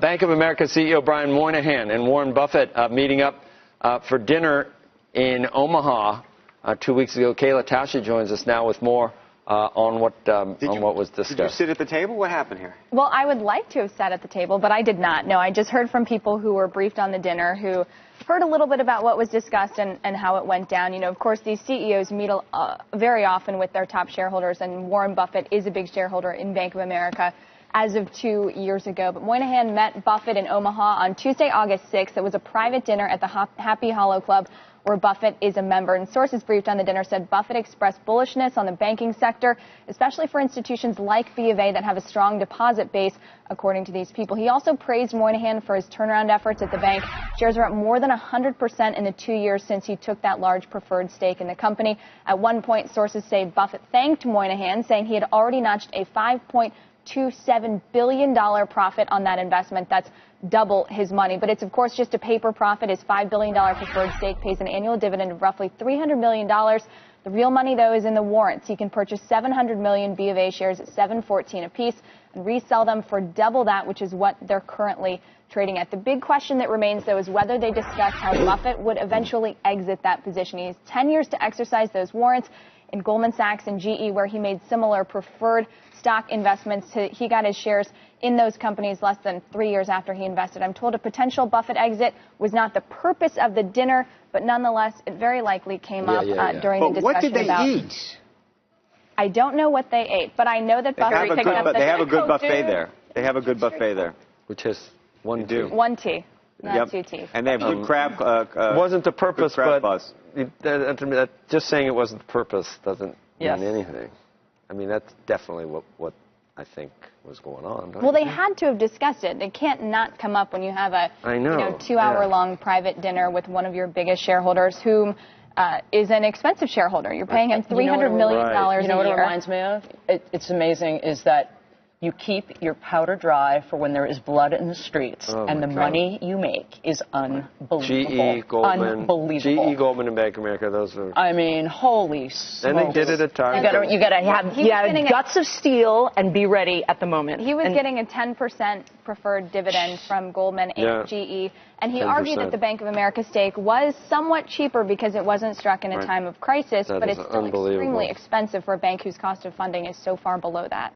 Bank of America CEO Brian Moynihan and Warren Buffett meeting up for dinner in Omaha 2 weeks ago. Kayla Tashi joins us now with more on what was discussed. Did you sit at the table? What happened here? Well, I would like to have sat at the table, but I did not. No, I just heard from people who were briefed on the dinner, who heard a little bit about what was discussed and how it went down. You know, of course, these CEOs meet very often with their top shareholders, and Warren Buffett is a big shareholder in Bank of America as of 2 years ago. But Moynihan met Buffett in Omaha on Tuesday, August 6th. It was a private dinner at the Happy Hollow Club, where Buffett is a member. And sources briefed on the dinner said Buffett expressed bullishness on the banking sector, especially for institutions like BofA that have a strong deposit base, according to these people. He also praised Moynihan for his turnaround efforts at the bank. Shares are up more than 100% in the 2 years since he took that large preferred stake in the company. At one point, sources say Buffett thanked Moynihan, saying he had already notched a $5.27 billion profit on that investment. That's double his money. But it's, of course, just a paper profit. His $5 billion preferred stake pays an annual dividend of roughly $300 million. The real money, though, is in the warrants. He can purchase 700 million BofA shares at $7.14 apiece and resell them for double that, which is what they're currently trading at. The big question that remains, though, is whether they discuss how Buffett would eventually exit that position. He has 10 years to exercise those warrants. In Goldman Sachs and GE, where he made similar preferred stock investments, he got his shares in those companies less than 3 years after he invested. I'm told a potential Buffett exit was not the purpose of the dinner, but nonetheless, it very likely came up during the discussion. What did they eat? I don't know what they ate, but I know that Buffett picked up. They have a good buffet there. They have a good buffet there. Which is one tea. Not two teas. And they have good crab. Wasn't the purpose, but buzz. just saying it wasn't the purpose doesn't mean anything. I mean, that's definitely what I think was going on. Well, they had to have discussed it. They can't not come up when you have a 2-hour-long private dinner with one of your biggest shareholders, whom is an expensive shareholder. You're paying him $300 million a year. You know what it reminds me of? It's amazing is that you keep your powder dry for when there is blood in the streets, and the money you make is unbelievable. GE, Goldman, unbelievable. GE, Goldman, and Bank of America. Those are. I mean, holy smokes! And they did it at times. You gotta have guts of steel and be ready at the moment. He was getting a 10% preferred dividend from Goldman and GE, and he 10%. Argued that the Bank of America stake was somewhat cheaper because it wasn't struck in a time of crisis, but it's still extremely expensive for a bank whose cost of funding is so far below that.